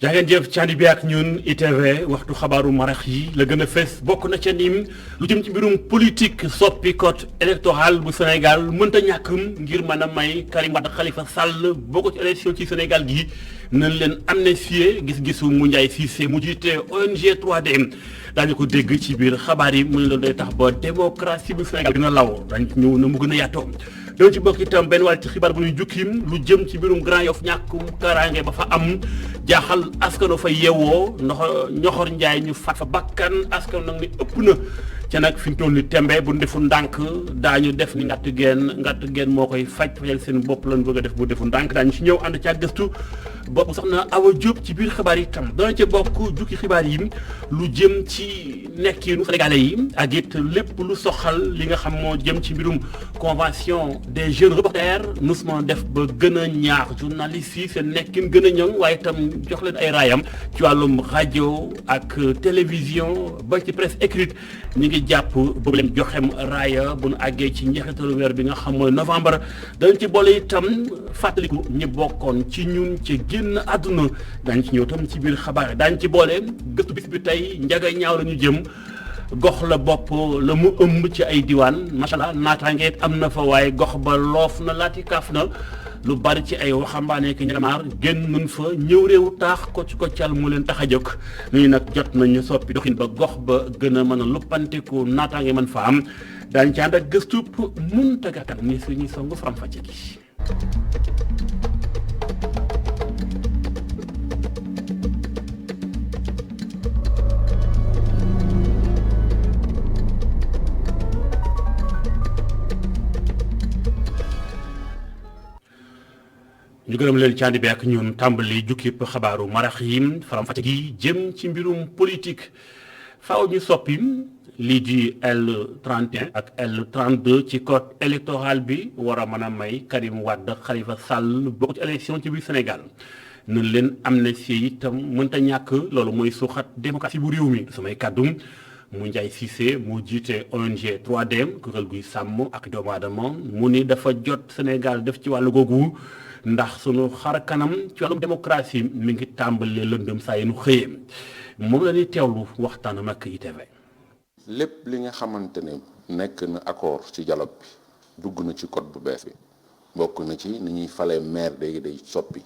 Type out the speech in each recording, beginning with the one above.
jaa ngeen jëf ci ànd bi ak ñun ITV waxtu xabaaru marax yi la gën a fees bokk na ca nim lu jëm ci mbirum politique soppi code électoral bu Sénégal mënta ñàkk ngir mën a may Karim Wade Khalifa Sall bokk ci élection ci Sénégal gi nañ leen amnistier gis-gisu Moundiaye Cissé mu jiite ONG 3D daañu ko dégg ci biir xabaar yi mu ne la day tax ba démocratie bu Sénégal gën a law dañ ñëw na mu gën a yaatoo doon ci bokk itam benn wàll ci xibaar bu ñuy jukkim lu jëm ci mbirum Grand Yoff ñàkkum kaaraange ba fa am jaaxal askano fa yeewoo ñoxor njaay ñu faat fa bakkan askan nag ni ëpp na ca nag fi ñu toll ni tembe bu defu ndànk daañu def ni ngatt geen moo koy fajal seen bopp lañ bëgg a def bu defu ndànk daañu ci ñëw ànd ca gëstu bopp soxna Awa Diop ci biir xibaar yi itam dana ca bokk jukki xibaar yi lu jëm ci nekkinu sénégalais yi ak it lépp lu soxal li nga xam moo jëm ci mbirum convention des jeunes reporters nusma def ba gën a ñaax journalistes yi seen nekkin gën a ñoŋ waaye itam jox leen ay raayam ci wàllum rajo ak télévision ba ci presse écrite ñi ngi jàpp boobu leen joxem raaya bu nu àggee ci njeexitalu weer bi nga xam mooy novembre dañ ci boole itam fàttaliku ñi bokkoon ci ñun ci génn àdduna daañu ci ñëw tam ci biir xabaar daañu ci boole gëstu bis bi tey njaga ñaaw la ñu jëm gox la bopp la mu ëmb ci ay diwaan macha allah naataangeet am na fa waaye gox ba loof na laati kaaf na lu bari ci ay waxambaane ki njamaar génn nun fa ñëw réewu taax ko ci ko cal mu leen tax a jóg ñu nag jot nañu soppi doxin ba gox ba gën a mën a luppantiku naataange mën fa am daañu ci ànd ak gëstu mun tagakan ni suñuy songu faram fàcce gi ñu gërëm leen ci ànd bi ak ñun tàmbali jukkib xabaaru marax yi faram-fàcce gi jëm ci mbirum politique faaw ñu soppi lii di L31 ak L32 ci code électoral bi war a mën a may Karim Wade Khalifa Sall bokk ci élection ci biir Sénégal nañ leen amnistie itam mënta ñàkk loolu mooy suuxat démocratie bu réew mi samay kàddum Moundiaye Cissé moo jiite ONG 3D kuréel guy sàmm ak doomu aadama mu ni dafa jot Sénégal def ci wàllu googu ndax sunu xar kanam ci wàllum démocratie mi ngi tàmbalee lëndëm saa yi nu xëyee moom la ñuy teewlu waxtaanam ak ITV. lépp li nga xamante ne nekk na accord ci dialogue bi dugg na ci code bu bees bi bokk na ci ni ñuy falee maire léegi day soppi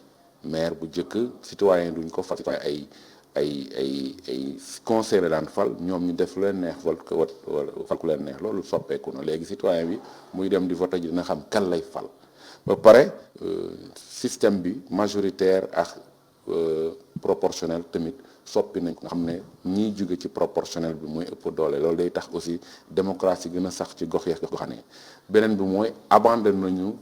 maire bu njëkk citoyen duñ ko fal citoyen ay conseil la daan fal ñoom ñu def lu leen neex fal ku leen neex loolu soppeeku na léegi citoyen bi muy dem di vote ji dina xam kan lay fal. ba pare système bi majoritaire ak proportionnel tamit soppi nañ ko nga xam ne ñiy jóge ci proportionnel bi mooy ëpp doole loolu day tax aussi démocratie gën a sax ci gox yeeg goxaan yi beneen bi mooy abandonné nañu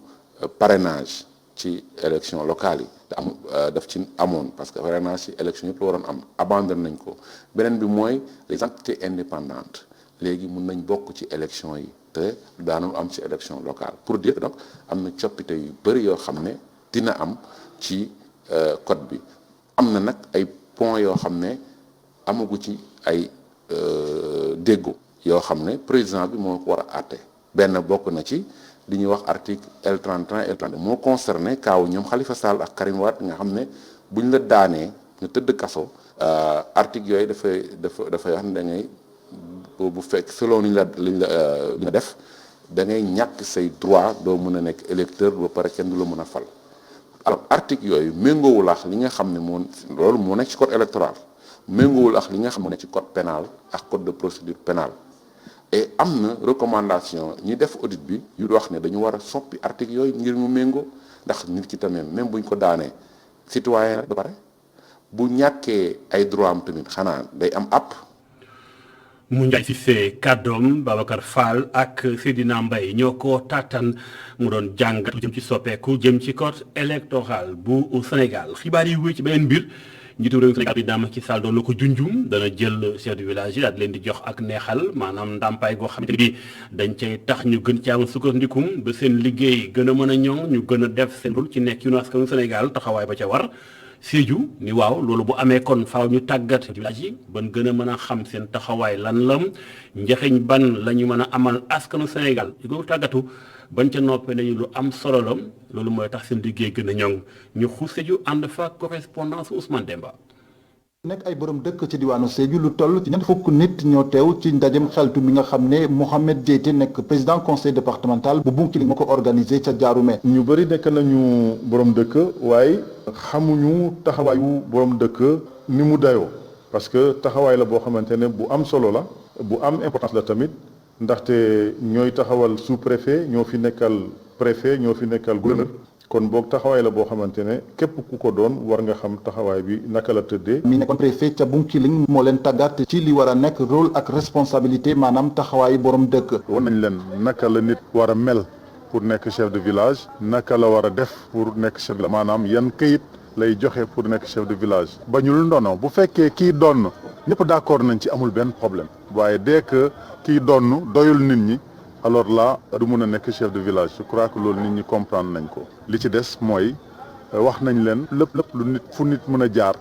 parrainage ci élection locale yi te am daf ci amoon parce que parrainage ci élection yëpp la waroon am abandonné nañ ko beneen bi mooy les entités indépendantes léegi mun nañ bokk ci élection yi te daanul am ci élection locale pour dire donc am na coppite yu bëri yoo xam ne dina am ci code bi am na nag ay points yoo xam ne amagu ci ay déggo yoo xam ne président bi moo ko war a àtte benn bokk na ci li ñuy wax article L31 L32 moo concerné kaaw ñoom Khalifa Sall ak Karim Wade nga xam ne buñ la daanee nga tëdd kaso article yooyu dafay wax ne da ngay bu fekk selon li nga def da ngay ñàkk say droit doo mën a nekk électeur ba pare kenn du la mën a fal alors article yooyu méngoowul ak li nga xam ne loolu moo nekk ci code électoral méngoowul ak li nga xam ne moo nekk ci code pénal ak code de procédure pénale et am na recommandation ñi def audit bi yu wax ne dañu war a soppi article yooyu ngir mu méngoo ndax nit ki tamit même buñ ko daanee citoyen ba pare bu ñàkkee ay droit am tamit xanaa day am app. Moundiaye Cissé kàddoom Babacar Fall ak Seydina Mbaye ñoo ko tàttan mu doon jàngat lu jëm ci soppeeku jëm ci code électoral bu Sénégal xibaar yi wéy ci beneen mbir njiitu réew Sénégal président Macky Sall doon na ko junjum dana jël chef de village yi daal di leen di jox ak neexal maanaam ndàmpaay goo xamante ni dañ cay tax ñu gën ci am sukkandikum ba seen liggéey gën a mën a ñoŋ ñu gën a def seen rôle ci nekk yu askanu Sénégal taxawaay ba ca war. Sédhiou ni waaw loolu bu amee kon faaw ñu tàggat village yi ban gën a mën a xam seen taxawaay lan la njaxiñ ban la ñu mën a amal askanu Sénégal yu ko tàggatu bañ ca noppee nañu lu am solo la loolu mooy tax seen liggéey gën a ñoŋ ñu xuus Sédhiou ànd fa correspondance Ousmane Demba. nekk ay borom dëkk ci diwaanu Sédhiou lu toll ci ñeent fukk nit ñoo teew ci ndajem xeltu mi nga xam ne Mohamed Diété nekk président conseil départemental bu Bounkiling moo ko organisé ca Diaroumé. ñu bëri nekk nañu borom dëkk waaye xamuñu taxawaayu borom dëkk ni mu dayoo parce que taxawaay la boo xamante ne bu am solo la bu am importance la tamit ndaxte ñooy taxawal sous-préfet ñoo fi nekkal préfet ñoo fi nekkal gouverneur. kon boog taxawaay la boo xamante ne képp ku ko doon war nga xam taxawaay bi naka la tëddee. mi nekkoon préfet ca Bounkiling moo leen tàggat ci li war a nekk rôle ak responsabilité maanaam taxawaayu borom dëkk. war nañ leen naka la nit war a mel pour nekk chef de village naka la war a def pour nekk chef de village maanaam yan këyit lay joxe pour nekk chef de village. bañul ndono bu fekkee kii donn ñëpp d'accord nañ ci amul benn problème waaye dès que kii donn doyul nit ñi. alors là du mun a nekk chef de village je crois que loolu nit ñi comprendre nañ ko li ci des mooy wax nañ leen lépp lu nit fu nit mën a jaar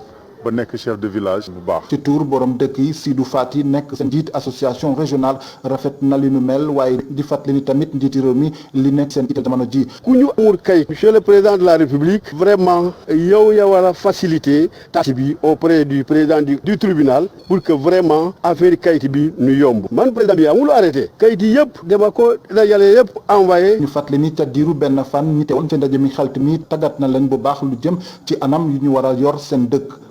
ba nekk chef de village bu baax. ci tour borom dëkk yi Sidou Fati nekk seen njiit association régionale rafet na li nu mel waaye di fàttali ni tamit njiiti réew mi li nekk seen itte jamono ji. ku ñu amul kayit monsieur le président de la république vraiment yow ya war a faciliter tâche bi auprès du président du tribunal pour que vraiment affaire kayit bi nu yomb man président bi amul arrêté kayit yi yëpp dama ko dajale yëpp envoyé. ñu fàttali ni ca diiru benn fan ñi teewoon ca ndaje mi xeltu mi tàggat na leen bu baax lu jëm ci anam yu ñu war a yor seen dëkk.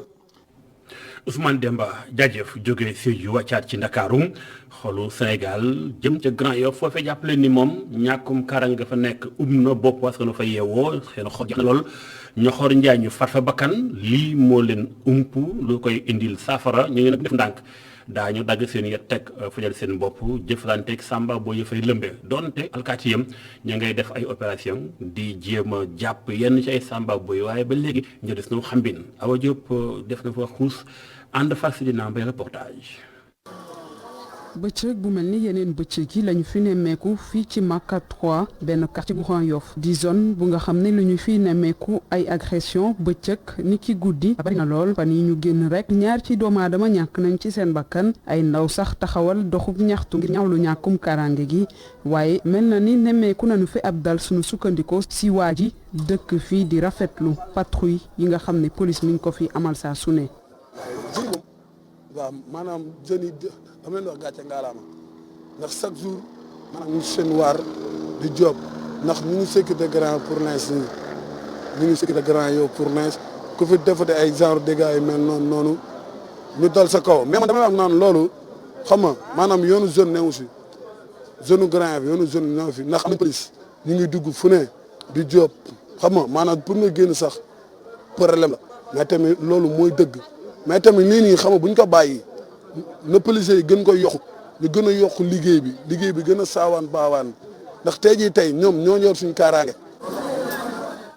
Ousmane Demba jaajëf jóge Sédhiou wàccaat ci Ndakaaru xolu Sénégal jëm ca Grand Yoff foofee jàppale ni moom ñàkkum kaaraange nga fa nekk na bopp askanu fa yeewoo seen xol jax na lool ñoxoor njaay ñu far fa bakkan lii moo leen lu koy indil saafara ñu ngi nag def ndànk daañu dagg seen yet teg fajal seen bopp jëflanteeg samba boo yëfay lëmbe donte alkaati yam ña ngay def ay opération di jéem a jàpp yenn ci ay samba boy waaye ba léegi ñu des na xambin Awa Diop def na fa xuus ànd fas dina mbay reportage. bëccëg bu mel ni yeneen bëccëg yi lañu fi nemmeeku fii ci Maka 3 benn quartier bu Grand Yoff di zone bu nga xam ne la ñu fi nemmeeku ay agression bëccëg ni ki guddi bari na lool fan yi ñu génn rek ñaar ci doomu aadama ñàkk nañ ci seen bakkan ay ndaw sax taxawal doxub ñaxtu ngir ñaawlu ñàkkum karange gi waaye mel na ni nemmeeku nañu fi ab dal suñu sukkandikoo si waa ji dëkk fii di rafetlu patrouille yi nga xam ne police mi ngi ko fi amal saa su ne. waaw maanaam jeunes yi am leen wax gàcce ngaalaama ndax chaque jour maanaam ñu seen waar di job ndax ñu ngi sécurité grand pour l'instant ñu ngi sécurité grand yow pour l'instant ku fi defate ay genre dégâts yi mel noonu ñu dal sa kaw mais man damay wax naan loolu xam nga maanaam yoonu zone newu si zone grand bi yoonu zone newu fi ndax am police ñu ngi dugg fu ne di job xam nga maanaam pour nga génn sax problème la mais tamit loolu mooy dëgg mais tamit lii nii xam nga bu ñu ko bàyyi na policiers yi gën ko yokku ñu gën a yokk liggéey bi gën a saawaan baawaan ndax tey jii tey ñoom ñoo yor suñu kaaraange.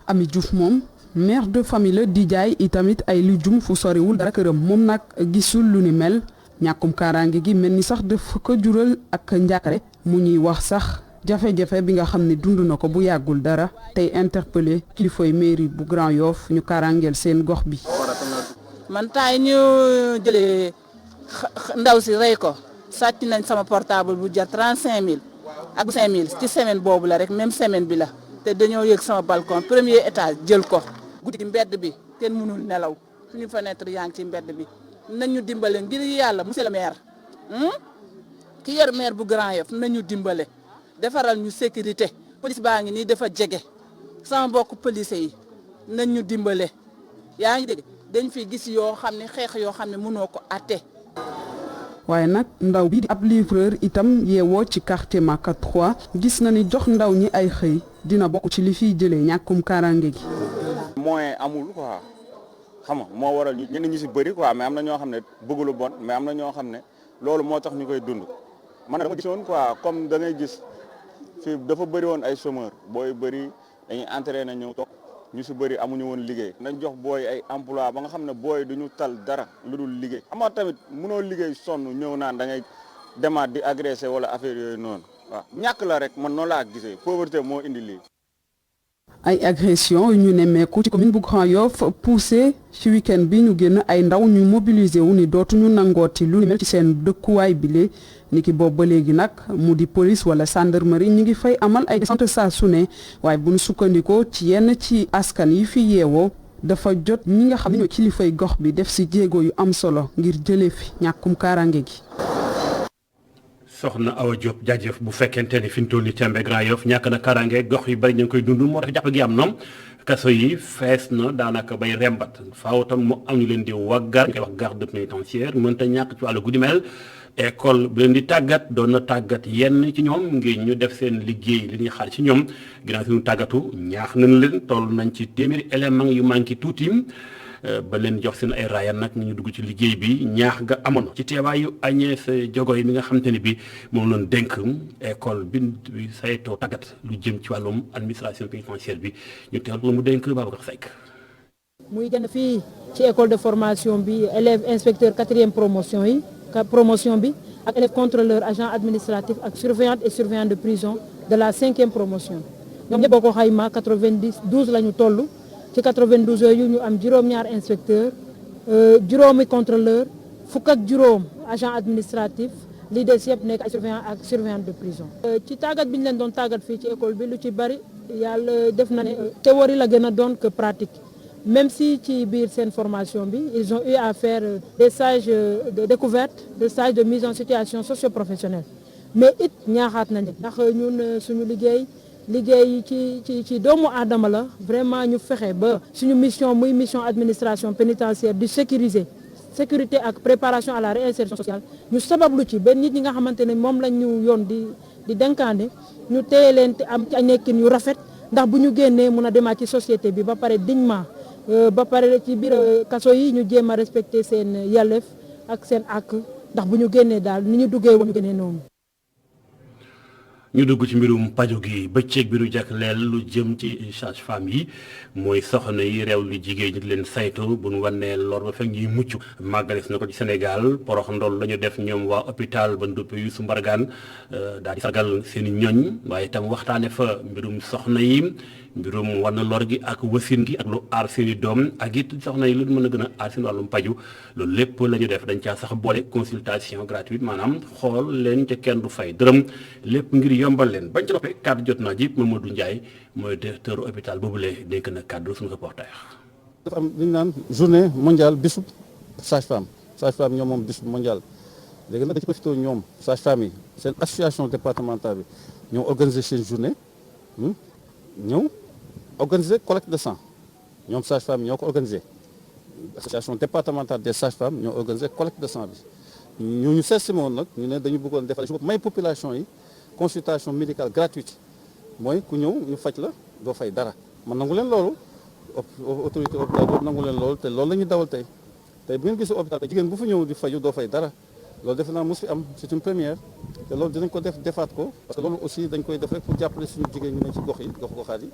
Ami Diouf moom mère de famille la di jaay itamit ay lujum fu soriwul dara këram moom nag gisul lu ni mel ñàkkum kaaraange gi mel ni sax daf ko jural ak njàkkare mu ñuy wax sax jafe-jafe bi nga xam ne dund na ko bu yàggul dara tey interpellé kilifay mairie bu Grand Yoff ñu kaaraangeel seen gox bi. man taay ñu jëlee ndaw si rey ko sàcc nañ sama portable bu jar 35000 ak 5000 ci semaine boobu la rek même semaine bi la te dañoo yëg sama balcon premier étage jël ko guddi mbedd bi kenn mënul nelaw suñu fenêtre yaa ngi ci mbedd bi nañu dimbale ngir yàlla monsieur le maire ki yor maire bu Grand Yoff nañu dimbale defaral ñu sécurité police baa ngi nii dafa jege sama mbokk police yi nañu dimbale yaa ngi dégg dañ fi gis yoo xam ne xeex yoo xam ne mënoo ko àtte. waaye nag ndaw bi di ab livreur itam yeewoo ci quartier Maka 3 gis na ni jox ndaw ñi ay xëy dina bokk ci li fiy jëlee ñàkkum kaaraange gi. moyen amul quoi xam nga moo waral ñenn ñi si bëri quoi mais am na ñoo xam ne bëgg lu bon mais am na ñoo xam ne loolu moo tax ñu koy dund man dama gisoon quoi comme da ngay gis fii dafa bëri woon ay chômeur booy bëri dañuy entraîné ñëw toog. ñu si bëri amuñu woon liggéey nañ jox booy ay emploi ba nga xam ne booy duñu tal dara lu dul liggéey ama tamit mënoo liggéey sonn ñëw naan da ngay demaat di agressé wala affaire yooyu noonu waaw ñàkk la rek man noonu laa gisee pauvreté moo indi lii. ay agression yu ñu nemmeeku ci commune bu Grand Yoff poussé ci week-end bi ñu génn ay ndaw ñu mobilisé wu ni dootuñu nangooti lu ni mel ci seen dëkkuwaay bile ni ki boobu ba léegi nag mu di police wala gendarmerie ñu ngi fay amal ay descente saa su ne waaye bu ñu sukkandikoo ci yenn ci askan yi fi yeewoo dafa jot ñi nga xam ne ñoo kilifay gox bi def ci jéego yu am solo ngir jëlee fi ñàkkum kaaraange gi. soxna Awa Diop jaajëf bu fekkente ni fi mu toll nii Tembe Grand Yoff ñàkk na kaaraange gox yu bari ñu ngi koy dund moo tax jàpp gi am noonu kaso yi fees na daanaka bay rembat faaw tam mu am ñu leen di waggar ñu koy wax garde pénitentiaire mënta ñàkk ci wàllu guddi mel école bi leen di tàggat doon na tàggat yenn ci ñoom ngir ñu def seen liggéey li ñuy xaar ci ñoom ginnaaw suñu tàggatu ñaax nañ leen toll nañ ci téeméeri élément yu manqué tuuti ba leen jox seen ay raaya nag ñu dugg ci liggéey bi ñaax ga amoon ci teewaayu Agnès Diogoy mi nga xamante ne bi moom lañ dénk école bi saytoo tàggat lu jëm ci wàllum administration pénitentiaire bi ñu teewal la mu dénk Babacar Seck. muy gën fii ci école de formation bi élève inspecteur 4e promotion bi ak élève contrôleur agent administratif ak surveillante et surveillant de prison de la 5e promotion ñoom ñëpp boo ko xayma 92 la ñu toll. ci 92 yooyu ñu am juróom-ñaar inspecteur juróomi contrôleur fukk ak juróom agent administratif lii des yëpp nekk ay surveillant ak surveillante de prison. ci tàggat bi ñu leen doon tàggat fii ci école bi lu ci bari yàlla def na ne théorie la gën a doon que pratique même si ci biir seen formation bi ils ont eu à faire des stages de découverte des stages de mise en situation socio-professionnelle mais it ñaaxaat nañu ndax ñun suñu liggéey ci doomu aadama la vraiment ñu fexe ba suñu mission muy mission administration pénitentiaire di sécurité ak préparation à la réinsertion sociale ñu sabablu ci ba nit ñi nga xamante ne moom lañ ñu yoon di dénkaane ñu téye leen te am ci nekkin yu rafet ndax bu ñu génnee mun a demaat ci société bi ba pare dignement ba pare ci biir kaso yi ñu jéem a respecter seen yelleef ak seen àq ndax bu ñu génnee daal ni ñu duggee woon ñu génnee noonu. ñu dugg ci mbirum paju gi bëccëg bi nu jagleel lu jëm ci sage-femme yi mooy soxna yi réew lu jigéen ñi di leen saytu bu nu wannee lor ba fekk ñuy mucc màggales na ko ci Sénégal porox ndol la ñu def ñoom waa hôpital ba ndupp Youssou Mbargane daal di sargal seen i ñoñ waaye itam waxtaane fa mbirum soxna yi mbirum wann lor gi ak wasin gi ak lu aar seen i doom ak it soxna yi lu mën a gën a aar seen wàllum paju loolu lépp la ñu def dañ caa sax boole consultation gratuite maanaam xool leen ca kenn du fay dërëm lépp ngir yombal leen bañ ci noppee kàddu jot naa ji Mamadou Ndiaye mooy directeur hôpital boobule dénk na kàddu suñu reporter. dafa am li ñu naan journée mondiale bisub sage-femme ñoom moom bisub mondial léegi nag dañu ci profité ñoom sage-femme yi seen association départementale bi ñoo organisé seen journée ñëw organiser collecte de sang ñoom sage-femme ñoo ko organisé association départementale des sages-femmes ñoo organisé collecte de sang bi ñu seet si moom nag ñu ne dañu bëggoon defal may population yi consultation médicale gratuite mooy ku ñëw ñu faj la doo fay dara man nangu leen loolu autorité hôpital boobu nangu leen loolu te loolu la ñuy dawal tey bu ngeen gisee hôpital jigéen bu fa ñëw di faju doo fay dara loolu defe naa mos fi am c'est une première te loolu dinañ ko defaat ko parce que loolu aussi dañ koy def rek pour jàppale suñu jigéen ñu ne ci goxaat yi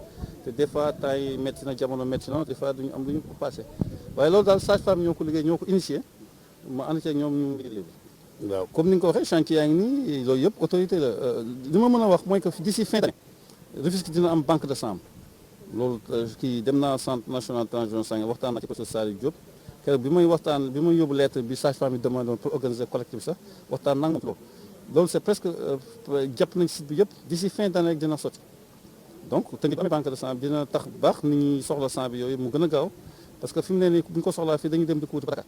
te des fois temps yi métti na jamono métti na des fois duñu am lu ñu ko passé waaye loolu daal sage-femme ñoo ko liggéey ñoo ko initié ma ànd ceeg ñoom ñu liggéey bi waaw comme ni nga ko waxee chantier yaa ngi nii loolu yëpp autorité la li ma mën a wax mooy que d'ici fin d'année Rufisque dina am banque de sang loolu kii dem naa centre national transfusion sanguine waxtaan naa ci professeur Saliou Diop keroog bi may yóbbu lettre bi sage-femme yi demandé pour organiser collectif sax waxtaan naa loolu c'est presque jàpp nañ site bi yëpp d'ici fin d'année rek dina sotti donc te ngi amee banque de sang dina tax baax nit ñi soxla sang bi yooyu mu gën a gaaw parce que fi mu ne nii bu ñu ko soxlaa fii dañuy dem di ko wuti Dakar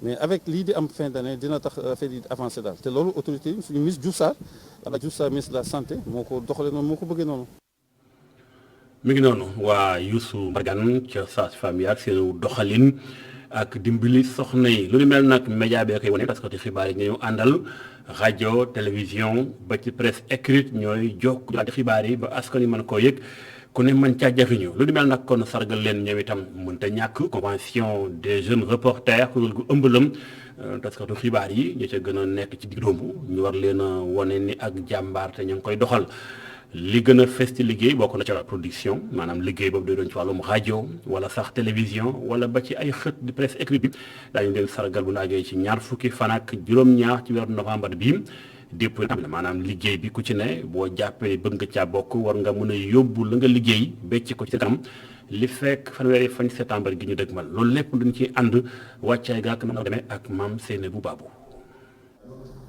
mais avec lii di am fin d'année dina tax affaire yi avancé daal te loolu autorité yi suñu ministre Diouf Sarr ministre de la santé moo ko doxalee noonu moo ko bëggee noonu. mi ngi noonu waa Youssou Mbargane ca sage-femme yi ak seen doxalin ak dimbali soxna yi lu ni mel nag média bee koy wane parce que xibaar yi ñu àndal rajo télévision ba ci presse écrite ñooy jokk xibaar yi ba askan wi mën koo yëg ku ne mën caa jariñu lu ni mel nag kon sargal leen ñoom itam mënta ñàkk convention des jeunes reporters kuréel gu ëmbalam taskatu xibaar yi ñu ca gën a nekk ci digg dóomu ñu war leen a wane ni ak jàmbaar te ñu ngi koy doxal li gën a fes ci liggéey bokk na ci la production maanaam liggéey boobu day doon ci wàllum rajo wala sax télévision wala ba ci ay xët di presse écrite bi daañu leen sargal bu naagee ci ñaar fukki fan ak juróom-ñaar ci weeru novembre bii dépp maanaam liggéey bi ku ci ne boo jàppee bëgg nga caa bokk war nga mën a yóbbu la nga liggéey becc ko ci kanam li fekk fanweeri fan septembre gi ñu dëgmal loolu lépp duñ ci ànd wàccaay gàkk na demee ak maam Seynabou Babou.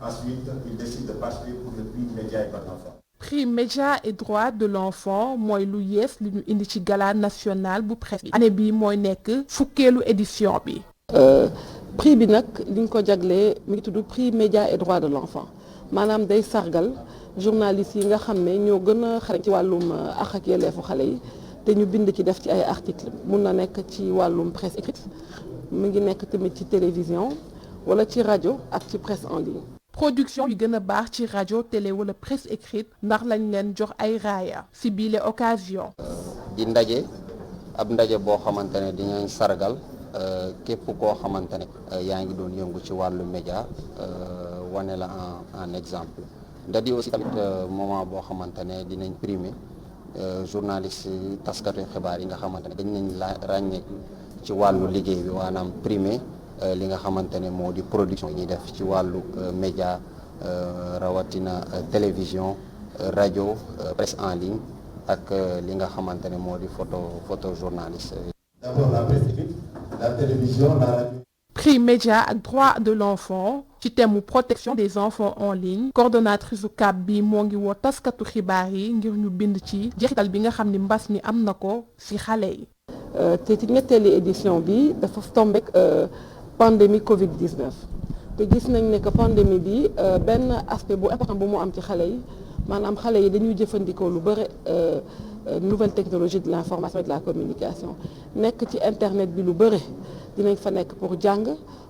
Ensuite, il décide de partir pour le prix média et par l'enfant. prix média et droit de l'enfant mooy lu yees li ñu indi ci gala national bu presse bi année bi mooy nekk fukkeelu édition bi. prix bi nag li ñu ko jaglee mi ngi tudd prix média et droit de l'enfant maanaam day sargal journalistes yi nga xam ne ñoo gën a xarañ ci wàllum àq ak yelleefu xale yi te ñu bind ci def ci ay articles mun na nekk ci wàllum presse écrite mu ngi nekk tamit ci télévision wala ci rajo ak ci presse en ligne. production yi gën a baax ci rajo télé wala presse écrite ndax lañ leen jox ay raaya ci biile occasion. di ndaje ab ndaje boo xamante ne dinañ sargal képp koo xamante ne yaa ngi doon yëngu ci wàllu média wane la en exemple ndadi aussi tamit moment boo xamante ne dinañ primer journaliste taskatu xibaar yi nga xamante ne dañ nañ la ràññee ci wàllu liggéey bi maanaam primer li nga xamante ne moo di production yi ñuy def ci wàllu média rawatina télévision rajo presse en ligne ak li nga xamante ne moo di photojournaliste. D'abord la presse écrite, la télévision, la radio. Prix média ak droit de l'enfant ci thème mu protection des enfants en ligne coordonnatrice CAP bi moo ngi woo taskatu xibaar yi ngir ñu bind ci jeexital bi nga xam ni mbas mi am na ko ci xale yi. te ci ñetteeli édition bi dafa tombé pandémie Covid-19 te gis nañ ne que pandémie bi benn aspect bu important bu mu am ci xale yi maanaam xale yi dañuy jëfandikoo lu bëri nouvelle technologie de l'information et de la communication nekk ci internet bi lu bëri dinañ fa nekk pour jàng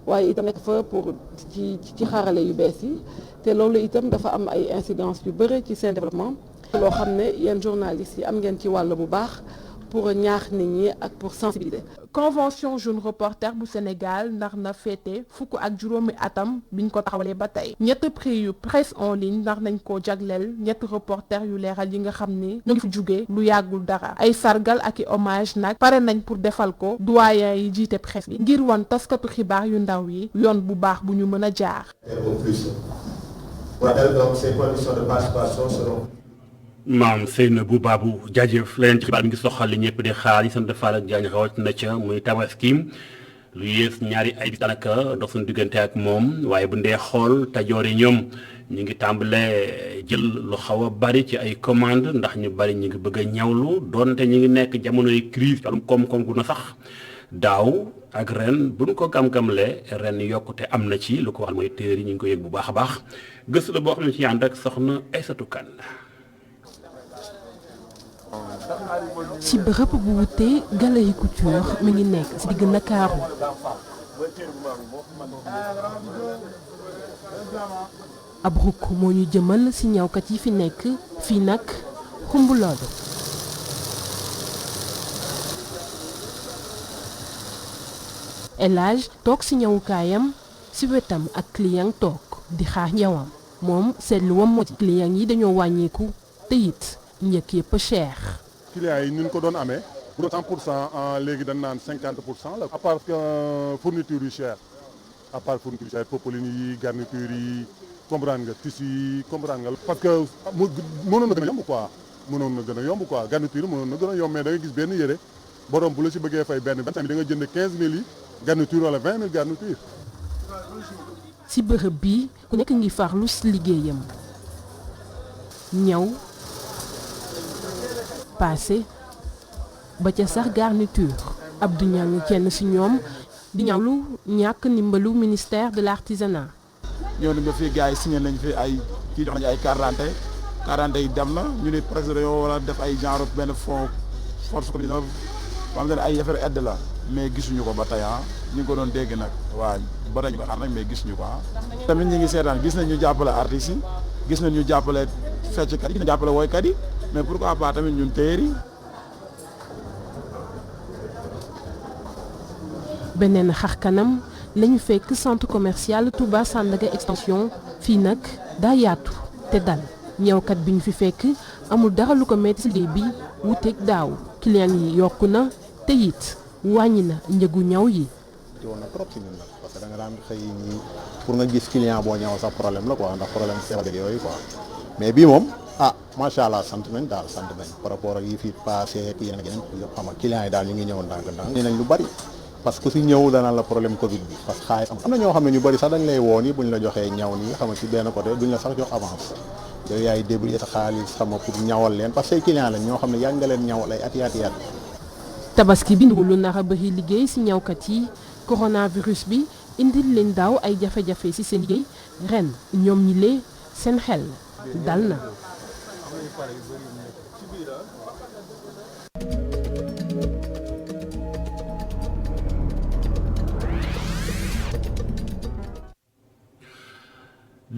waaye itam nekk fa pour ci xarale yu bees yi te loolu itam dafa am ay incidences yu bëri ci seen développement loo xam ne yéen journalistes yi am ngeen ci wàll bu baax pour ñaax nit ñi ak pour sensibiliser. convention jeune reporter bu Sénégal ndax na féete fukk ak juróomi atam biñ ko taxawalee ba tey ñett prix yu presse en ligne ndax nañ ko jagleel ñett reporter yu leeral yi nga xam ni ñu ngi fi jugee lu yàggul dara ay sargal ak i hommage nag pare nañ pour defal ko doyen yi jiite presse bi ngir wan taskatu xibaar yu ndaw yi yoon bu baax bu ñu mën a jaar. Donc ces conditions de participation seront. maam Seynabou Babou jaajëf leneen ci xibaar mi ngi soxal li ñëpp di xaar yi sant Fall ak Diagne rawat na ca muy tabaski lu yées ñaari ay bis daanaka dox suñu diggante ak moom waaye bu ndee xool tajoor yi ñoom ñu ngi tàmbalee jël lu xaw a bari ci ay commande ndax ñu bari ñu ngi bëgg a ñawlu doonte ñu ngi nekk jamonoy crise wàllum koom-koom gu na sax daaw ak ren bu ñu ko gam-gamlee ren yokkute am na ci lu ko wax mooy téer yi ñu ngi ko yëg bu baax a baax gëstu la boo xam ne ci ànd ak soxna Aïssatou Kane ci bërëb bu wute Galerie Couture mi ngi nekk ci digg Ndakaaru ab rukk moo ñu jëmal ci ñawkat yi fi nekk fii nag xumb lool El Hadj toog ci ñawukaayam ci wetam ak client toog di xaar ñawam moom seetlu wam moo ci client yi dañoo wàññeeku te it njëkk yëpp cher. clients yi ñu ko doon amee bu doon 100% léegi dañ naan 50% la. à part fourniture yu cher à part fourniture yu cher popeline yi garniture yi comprendre nga tissu yi comprendre nga. parce que mënoon na gën a yomb quoi mënoon na gën a yomb quoi garniture mënoon na gën a yomb mais da nga gis benn yére borom bu la si bëggee fay benn 25 da nga jënd 15000 yi garniture wala 20000 garniture. ci bërëb bi ku nekk ngi farlu ci liggéeyam ñaw. passé ba ca sax garniture Abdou Niang kenn ci ñoom di ñawlu ñàkk ndimbalu ministère de l'artisanat. ñëw nañ ba fii gars yi signé nañ fi ay kii jox nañu ay quarante yi dem na ñu ne presque dañoo war a def ay genre benn fonds force Covid ba xam ne ay affaire aide la mais gisuñu ko ba tey ñu ngi ko doon dégg nag waaw ba dañu ko xaar nag mais gisuñu ko tamit ñu ngi seetaan gis nañ ñu jàppale artistes yi gis nañ ñu jàppale fecckat yi gis nañ jàppale woykat yi. mais pourquoi pas tamit ñun téer yi. beneen xar kanam lañu fekk centre commercial Touba Sandaga extension fii nag daa yaatu te dal ñëwkat bi ñu fi fekk amul dara lu ko metti ci liggéey bi wuteeg daaw client yi yokku na te it wàññi na njëgu ñaw yi. woon na trop ci ñun nag parce que da nga daan xëy ñi pour nga gis client boo ñëw sax problème la quoi ndax problème seetlu yooyu quoi mais bii moom. ah macha allah sant nañ daal sant nañ par rapport ak yi fi passé ak yeneen xam nga clients yi daal ñu ngi ñëw ndànk-ndànk. nee nañ lu bari parce que si ñëw dana la problème Covid bi parce que xaalis am na ñoo xam ne ñu bari sax dañ lay woo ni buñ la joxee ñaw nii xam nga si benn côté duñ la sax jox avance yow yaay débrouiller sa xaalis xam nga pour ñawal leen parce que say client lañ ñoo xam ne yàgg nga leen ñawal ay at. tabaski bi lu nar a bëri liggéey ci ñawkat yi coronavirus bi indil leen daaw ay jafe-jafe ci seen liggéey ren ñoom ñi lee seen xel dal na.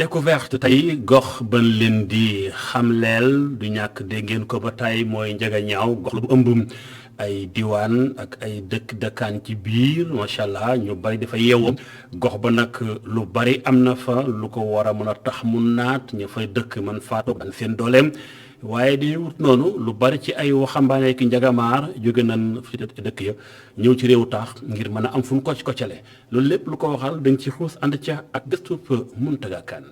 découverte tey gox ban leen di xamleel du ñàkk dégg ngeen ko ba tey mooy Njagañaaw gox la bu ëmb ay diwaan ak ay dëkkaan ci biir macha allah ñu bari dafa yeewoo gox ba nag lu bari am na fa lu ko war a mën a tax mu naat ña fay dëkk man faatoo daan seen dooleem waaye di wut noonu lu bari ci ay waxambaane ki njagamaar jóge nañ fi dëkk ya ñëw ci réewu taax ngir mën a am fu mu koccale loolu lépp lu ko waxal dañ ci xuus ànd ca ak gëstu Muntaga Kan.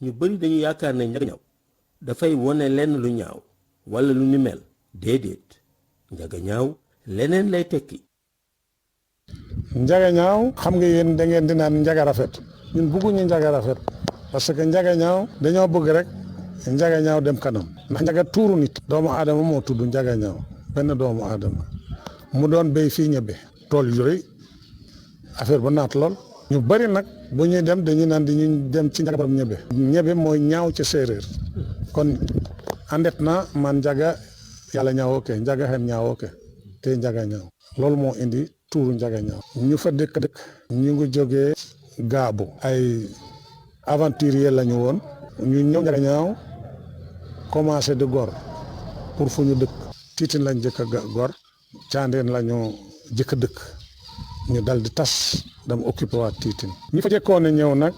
ñu bari dañu yaakaar ne Njagañaaw dafay wone lenn lu ñaaw wala lu ni mel déedéet Njagañaaw leneen lay tekki. Njagañaaw xam nga yéen da ngeen di naan njaga rafet ñun bëgguñu njaga rafet parce que Njagañaaw dañoo bëgg rek Njagañaaw dem kanam ndax njaga tuuru nit doomu aadama moo tudd Njagañaaw benn doomu aadama mu doon béy fii ñebe tool yu rëy affaire ba naat lool ñu bari nag bu ñuy dem dañuy naan dañuy dem ci njaga borom ñebe mooy ñaaw ca séeréer kon andet na man njaga yàlla ñaawoo ke njaga xen ñaawoo ke te Njagañaaw loolu moo indi tuuru Njagañaaw ñu fa dëkk ñu ngi jógee Gaabu ay aventurier lañu woon ñu ñëw Njagañaaw commencé di gor pour fu ñu dëkk Tiitin lañ jëkk a gor Caandeen lañu jëkk a dëkk ñu dal di tas dama occupé waa Tiitin ñi fa jëkkoon a ñëw nag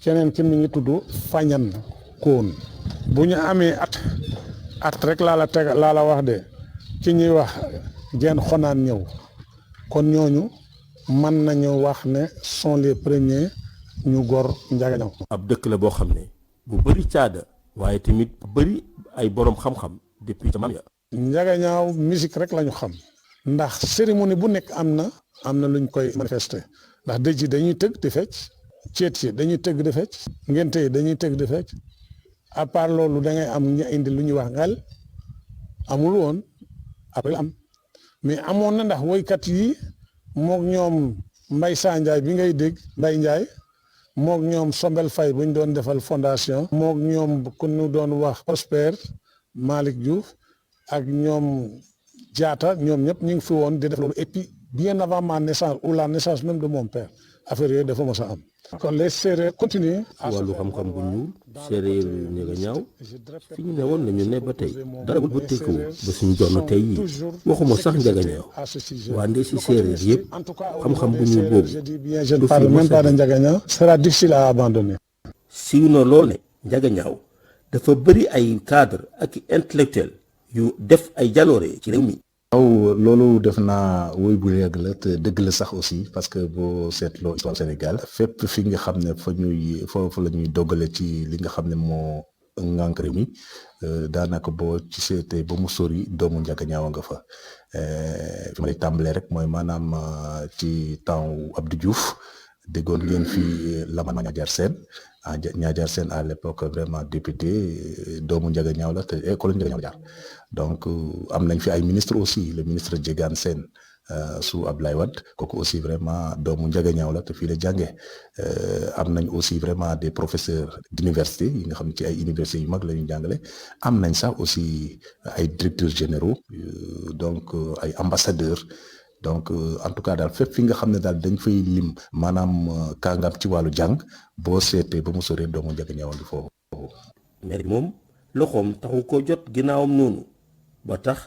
keneen ki mi ngi tudd Fañan Koon bu ñu amee at rek laa la wax de ki ñuy wax Geen Xonaan ñëw kon ñooñu mën nañu wax ne sont les premiers ñu gor Njagañaaw. ab dëkk la boo xam ne bu bëri caada waaye tamit bu bëri ay borom xam-xam depuis jamono ya. Njagañaaw musique rek lañu xam ndax cérémonie bu nekk am na luñ koy manifester ndax dëj yi dañuy tëgg di fecc ceet yi dañuy tëgg di fecc ngénte yi dañuy tëgg di fecc à part loolu da ngay am ñu indi lu ñuy wax ngel amul woon après am mais amoon na ndax woykat yi mook ñoom Mbay Sanjaay bi ngay dégg Mbay Njaay mook ñoom Sombel Fay bu ñu doon defal fondation mook ñoom ku ñu doon wax Prosper Malick Diouf ak ñoom Jaata ñoom ñëpp ñu ngi fi woon di def loolu et puis bien avant ma naissance ou la naissance même de mon père affaire yooyu dafa mos a am. kon les séeréer continuer. wàllu xam-xam bu ñuul séeréer yu Njagañaaw fi ñu ne woon nañu ne ba tey dara bu bëtteekoo ba suñu jonn tey yi waxuma sax Njagañaaw wande si séeréer yëpp xam-xam bu ñuul boobu. je ne parle même pas de Njagañaaw. sera difficile à abandonner. siiw na lool ne Njagañaaw dafa bëri ay cadre ak intellectuel yu def ay jaloore ci réew mi. waaw loolu def naa woy bu yàgg la te dëgg la sax aussi parce que boo seetloo histoire Sénégal fépp fi nga xam ne foofu la ñuy doggale ci li nga xam ne moo ngànk réew mi daanaka boo ci seetee ba mu sori doomu Njagañaaw nga fa fi ma lay tàmbalee rek mooy maanaam ci temps Abdou Diouf déggoon ngeen fi Lamane Niadiar Sène Niadiar Sène à l'époque vraiment député doomu Njagañaaw la te école Njagañaaw la jaar donc am nañ fi ay ministre aussi le ministre Diégane Sène sous Abdoulaye Wade kooku aussi vraiment doomu Njagañaaw la te fii la jàngee am nañ aussi vraiment des professeurs d'université yi nga xam ne ci ay universités yu mag la ñu jàngale am nañ sax aussi ay directeurs généraux donc ay ambassadeurs donc en tout cas daal fépp fi nga xam ne daal dañ fay lim maanaam kàngam ci wàllu jàng boo seetee ba mu soree doomu Njagañaaw ngi foofu. mais moom loxoom taxu ko jot ginnaawam noonu ba tax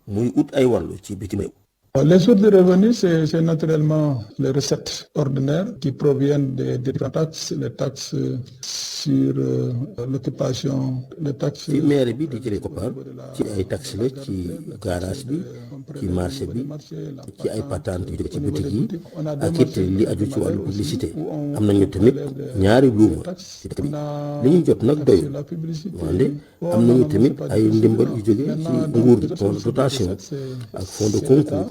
muy ut ay wàllu ci bitim réew. Les sources de revenus, c'est naturellement les recettes ordinaires qui proviennent des différentes taxes, les taxes sur l'occupation de taxes. fi maire bi di jëlee koppar ci ay taxes la ci garage bi ci marché bi ci ay patente yu ci boutique yi ak it li aju ci wàllu publicité am nañu tamit ñaari luuma ci dëkk bi li ñuy jot nag doyul wante am nañu tamit ay ndimbal yu jóge ci nguur gi fonds de dotation ak fonds de concours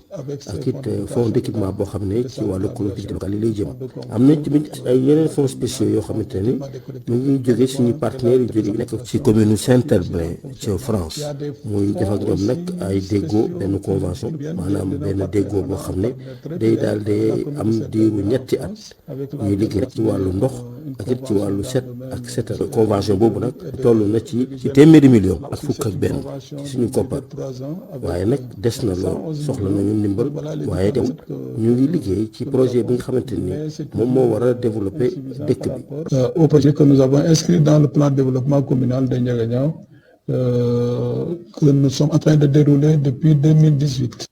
ak it fonds d'équipement boo xam ne ci wàllu collectivité locale yi lay jëm am nañ tamit ay yeneen fonds spéciaux yoo xamante ne mu ngi jóge suñu partenaires yu jóge nekk ci commune Saint-Herblain ci France muy def ak ñoom nag ay déggoo benn convention maanaam benn déggoo boo xam ne day daal di am diiru ñetti at ñuy liggéey ci wàllu ndox ak it ci wàllu set ak setal convention boobu nag toll na ci téeméeri million ak fukk ak benn ci suñu koppar waaye nag des na lool soxla nañu ndimbal waaye tamit ñu ngi liggéey ci projet bi nga xamante ni moom moo war a développer dëkk bi. Au projet que nous avons inscrit dans le plan de développement communal de Ndiaganiao que nous sommes en train de dérouler depuis 2018.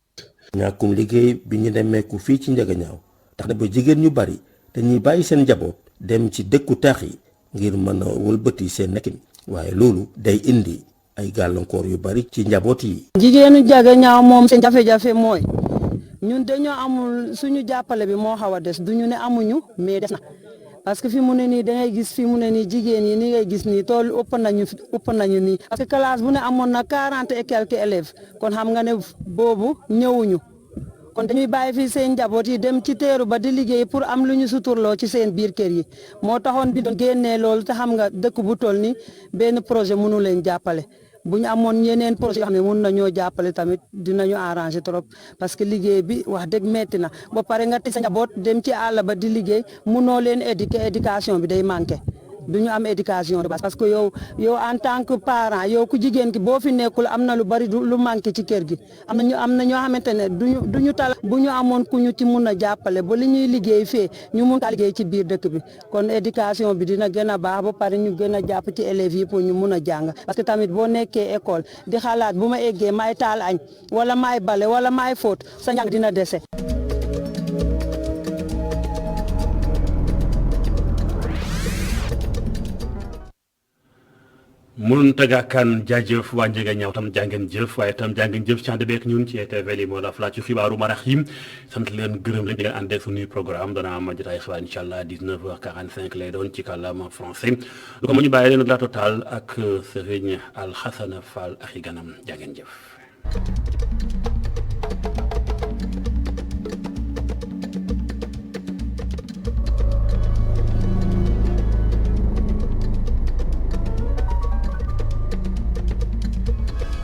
ñàkkum liggéey bi ñu nemmeeku fii ci Ndiaganiao tax na ba jigéen ñu bari dañuy bàyyi seen njaboot dem ci dëkku taax yi ngir mën a wëlbati seen nekkin waaye loolu day indi ay gàllankoor yu bari ci njaboot yi. jigéenu Ndiaganiao moom seen jafe-jafe mooy ñun dañoo amul suñu jàppale bi moo xaw a des duñu ne amuñu mais des na parce que fi mu ne nii da ngay gis fi mu ne nii jigéen yi ni ngay gis nii tool ëpp nañu nii parce que classe bu ne amoon na 40 et quelques élèves kon xam nga ne boobu ñëwuñu kon dañuy bàyyi fii seen njaboot yi dem ci teeru ba di liggéey pour am lu ñu suturloo ci seen biir kër yi moo taxoon bi doon génnee loolu te xam nga dëkk bu toll ni benn projet mënu leen jàppale bu ñu amoon yeneen projet yoo xam ne mun nañoo jàppale tamit dinañu arranger trop parce que liggéey bi wax dëgg metti na ba pare nga teg sa njaboot dem ci àll ba di liggéey munoo leen éducation bi day manqué du ñu am éducation de base parce que yow en tant que parent yow ku jigéen ki boo fi nekkul am na lu bari lu manqué ci kër gi am na ñoo xamante ne duñu tal bu ñu amoon ku ñu ci mun a jàppale ba li ñuy liggéey fee ñu mun kaa liggéey ci biir dëkk bi kon éducation bi dina gën a baax ba pare ñu gën a jàpp ci élèves yi pour ñu mun a jàng parce que tamit boo nekkee école di xalaat bu ma eggee may taal añ wala may bale wala may fóot sa njàng dina dese. Mountaga Kane jaajëf waa Ndiaganiao tam jàngeen jëf waaye tam jàngeen jëf ci ànd beek ñun ci ETV li moo la fla ci xibaaru marax yi sant leen gërëm leen di leen ànd ak suñuy programme dana am jotaay xibaar incha allah 19h45 lay doon ci kàllaama français lu ko mu ñu bàyyi leen la total ak Serigne Alhassana Fall ak i ganam jàngeen jëf